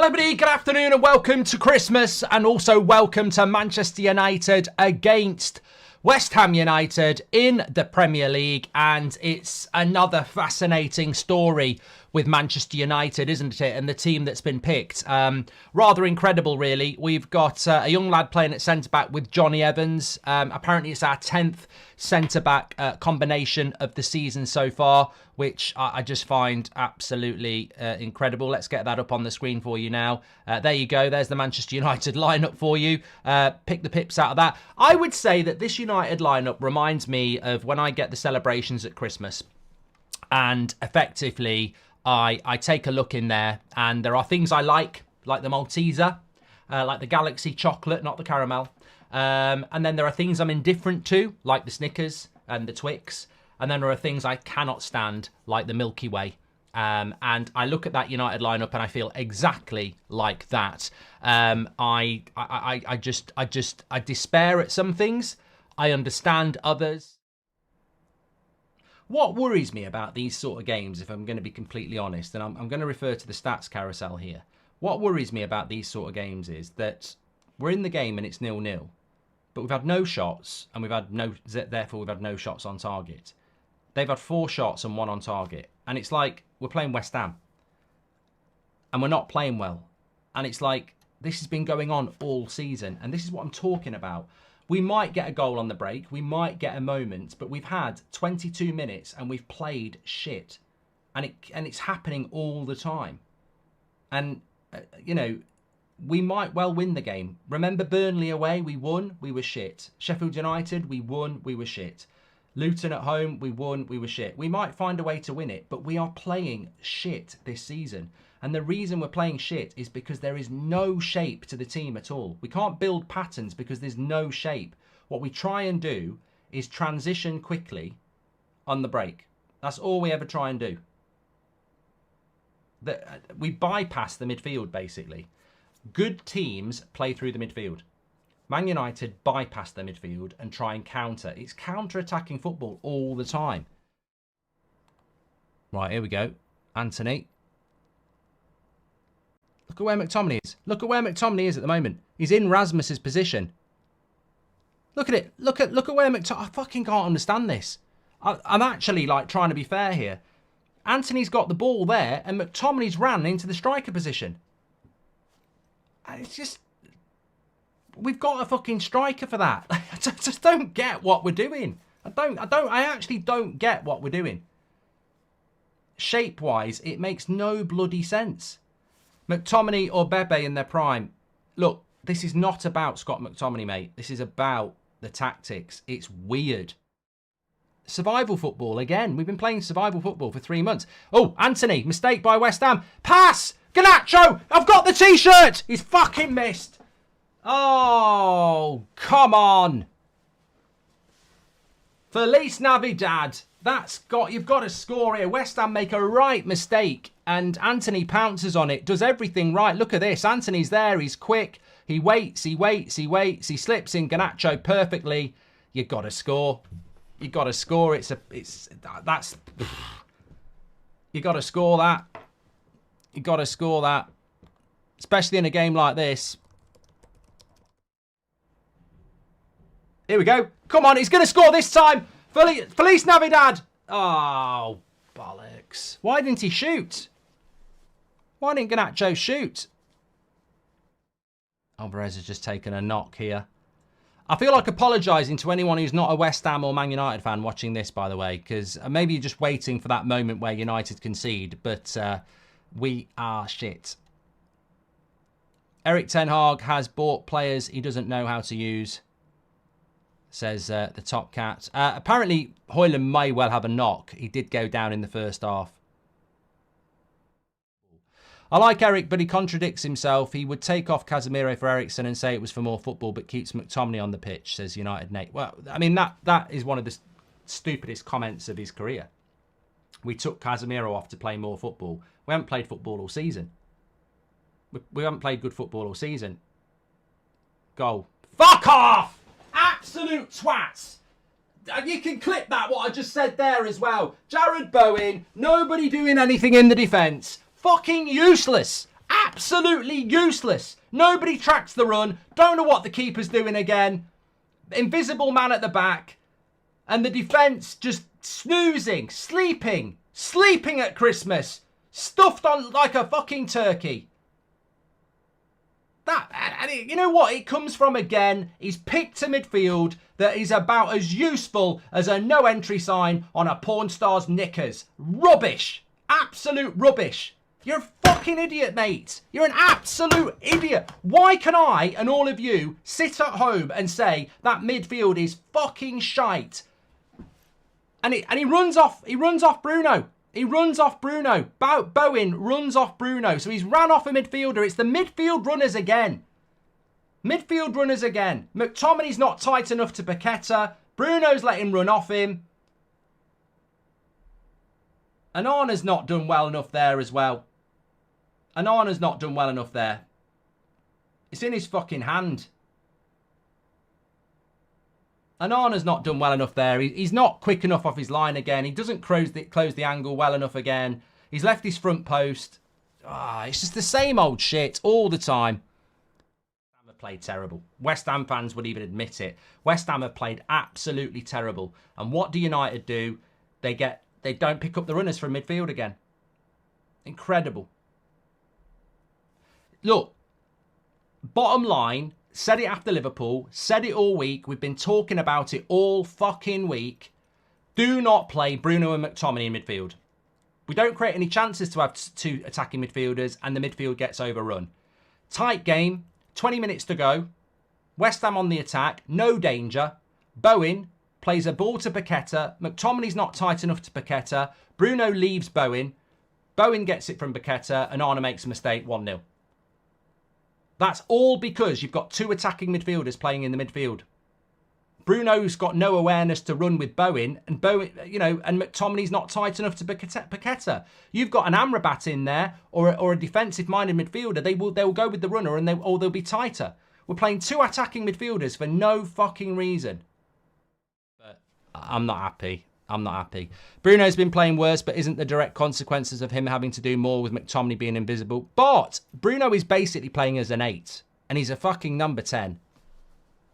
Well, everybody, good afternoon and welcome to Christmas, and also welcome to Manchester United against West Ham United in the Premier League. And it's another fascinating story with Manchester United, isn't it? And the team that's been picked. Rather incredible, really. We've got a young lad playing at centre-back with Johnny Evans. Apparently, it's our 10th centre-back combination of the season so far, which I just find absolutely incredible. Let's get that up on the screen for you now. There you go. There's the Manchester United lineup for you. Pick the pips out of that. I would say that this United lineup reminds me of when I get the celebrations at Christmas. And effectively, I take a look in there and there are things I like the Malteser, like the Galaxy chocolate, not the caramel. And then there are things I'm indifferent to, like the Snickers and the Twix. And then there are things I cannot stand, like the Milky Way. And I look at that United lineup and I feel exactly like that. I despair at some things. I understand others. What worries me about these sort of games, if I'm going to be completely honest, and I'm going to refer to the stats carousel here. What worries me about these sort of games is that we're in the game and it's 0-0, but we've had no shots and therefore we've had no shots on target. They've had 4 shots and 1 on target, and it's like we're playing West Ham and we're not playing well. And it's like this has been going on all season, and this is what I'm talking about. We might get a goal on the break, we might get a moment, but we've had 22 minutes and we've played shit. And it's happening all the time. And, you know, we might well win the game. Remember Burnley away, we won, we were shit. Sheffield United, we won, we were shit. Luton at home, we won, we were shit. We might find a way to win it, but we are playing shit this season. And the reason we're playing shit is because there is no shape to the team at all. We can't build patterns because there's no shape. What we try and do is transition quickly on the break. That's all we ever try and do. We bypass the midfield, basically. Good teams play through the midfield. Man United bypass the midfield and try and counter. It's counter-attacking football all the time. Right, here we go. Anthony. Look at where McTominay is. Look at where McTominay is at the moment. He's in Rasmus's position. Look at it. Look at where McTominay... I fucking can't understand this. I'm actually like trying to be fair here. Anthony's got the ball there and McTominay's ran into the striker position. And it's just... We've got a fucking striker for that. I just don't get what we're doing. I actually don't get what we're doing. Shape-wise, it makes no bloody sense. McTominay or Bebe in their prime. Look, this is not about Scott McTominay, mate. This is about the tactics. It's weird. Survival football, again. We've been playing survival football for 3 months. Oh, Anthony, mistake by West Ham. Pass! Garnacho! I've got the T-shirt! He's fucking missed. Oh, come on. Feliz Navidad. You've got to score here. West Ham make a right mistake and Anthony pounces on it, does everything right. Look at this. Anthony's there. He's quick. He waits. He slips in Garnacho perfectly. You've got to score. You've got to score. You got to score that. You got to score that. Especially in a game like this. Here we go. Come on. He's going to score this time. Feliz Navidad! Oh, bollocks. Why didn't he shoot? Why didn't Garnacho shoot? Alvarez has just taken a knock here. I feel like apologising to anyone who's not a West Ham or Man United fan watching this, by the way, because maybe you're just waiting for that moment where United concede, but we are shit. Erik Ten Hag has bought players he doesn't know how to use. Says the top cat. Apparently, Højlund may well have a knock. He did go down in the first half. I like Eric, but he contradicts himself. He would take off Casemiro for Eriksen and say it was for more football, but keeps McTominay on the pitch, says United Nate. Well, I mean, that is one of the stupidest comments of his career. We took Casemiro off to play more football. We haven't played football all season. We haven't played good football all season. Goal. Fuck off! Absolute twats. You can clip that, what I just said there as well. Jared Bowen, nobody doing anything in the defence. Fucking useless. Absolutely useless. Nobody tracks the run. Don't know what the keeper's doing again. Invisible man at the back. And the defence just snoozing, sleeping at Christmas. Stuffed on like a fucking turkey. You know what it comes from again? He's picked a midfield that is about as useful as a no entry sign on a porn star's knickers. Rubbish. Absolute rubbish. You're a fucking idiot, mate. You're an absolute idiot. Why can I and all of you sit at home and say that midfield is fucking shite? And he runs off Bruno. He runs off Bruno. Bowen runs off Bruno. So he's ran off a midfielder. It's the midfield runners again. Midfield runners again. McTominay's not tight enough to Paqueta. Bruno's let him run off him. And Arna's not done well enough there as well. And Arna's not done well enough there. It's in his fucking hand. And Arna's not done well enough there. He's not quick enough off his line again. He doesn't close the angle well enough again. He's left his front post. It's just the same old shit all the time. West Ham have played terrible. West Ham fans would even admit it. West Ham have played absolutely terrible. And what do United do? They don't pick up the runners from midfield again. Incredible. Look, bottom line, said it after Liverpool, said it all week. We've been talking about it all fucking week. Do not play Bruno and McTominay in midfield. We don't create any chances to have two attacking midfielders and the midfield gets overrun. Tight game, 20 minutes to go. West Ham on the attack, no danger. Bowen plays a ball to Paqueta. McTominay's not tight enough to Paqueta. Bruno leaves Bowen. Bowen gets it from Paqueta and Arna makes a mistake, 1-0. That's all because you've got two attacking midfielders playing in the midfield. Bruno's got no awareness to run with Bowen, and and McTominay's not tight enough to Paqueta. You've got an Amrabat in there, or a defensive-minded midfielder. They'll go with the runner, and they'll be tighter. We're playing two attacking midfielders for no fucking reason. But I'm not happy. I'm not happy. Bruno's been playing worse, but isn't the direct consequences of him having to do more with McTominay being invisible. But Bruno is basically playing as an 8, and he's a fucking number 10.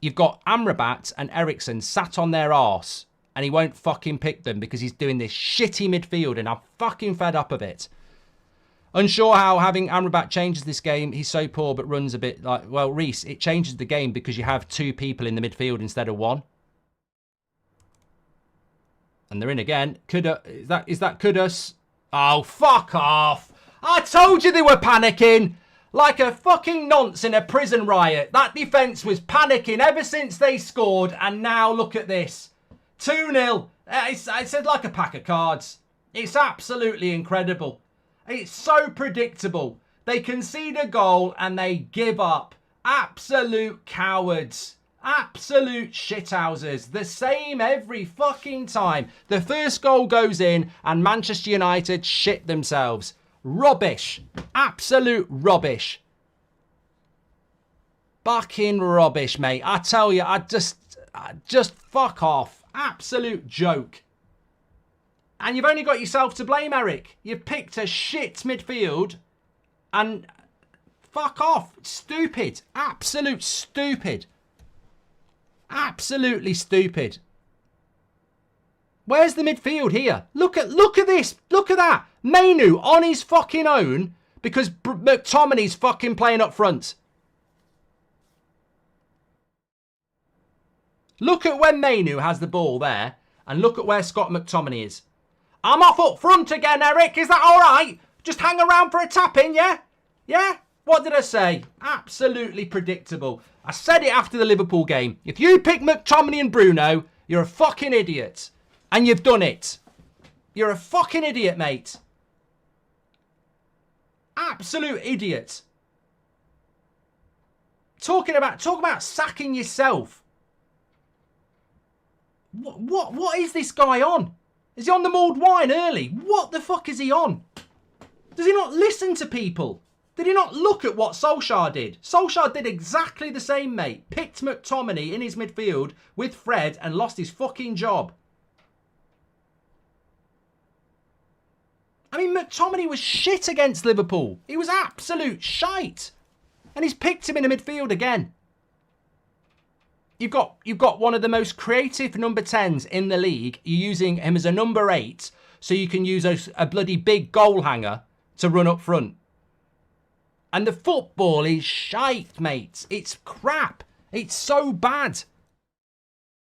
You've got Amrabat and Eriksen sat on their arse, and he won't fucking pick them because he's doing this shitty midfield, and I'm fucking fed up of it. Unsure how having Amrabat changes this game. He's so poor, but runs a bit like... Well, Reece, it changes the game because you have two people in the midfield instead of one. And they're in again. Is that Kudus? Oh, fuck off. I told you they were panicking. Like a fucking nonce in a prison riot. That defence was panicking ever since they scored. And now look at this. 2-0. I said like a pack of cards. It's absolutely incredible. It's so predictable. They concede a goal and they give up. Absolute cowards. Absolute shithouses. The same every fucking time. The first goal goes in and Manchester United shit themselves. Rubbish. Absolute rubbish. Fucking rubbish, mate. I tell you, I just fuck off. Absolute joke. And you've only got yourself to blame, Eric. You've picked a shit midfield and fuck off. Stupid. Absolute stupid. Absolutely stupid. Where's the midfield here? Look at this. Look at that. Mainu on his fucking own because McTominay's fucking playing up front. Look at when Mainu has the ball there and look at where Scott McTominay is. I'm off up front again, Eric. Is that all right? Just hang around for a tap-in, yeah? Yeah? What did I say? Absolutely predictable. I said it after the Liverpool game. If you pick McTominay and Bruno, you're a fucking idiot. And you've done it. You're a fucking idiot, mate. Absolute idiot. Talk about sacking yourself. What is this guy on? Is he on the mulled wine early? What the fuck is he on? Does he not listen to people? Did he not look at what Solskjaer did? Solskjaer did exactly the same, mate. Picked McTominay in his midfield with Fred and lost his fucking job. I mean, McTominay was shit against Liverpool. He was absolute shite. And he's picked him in the midfield again. You've got one of the most creative number 10s in the league. You're using him as a number 8, so you can use a bloody big goal hanger to run up front. And the football is shite, mates. It's crap. It's so bad.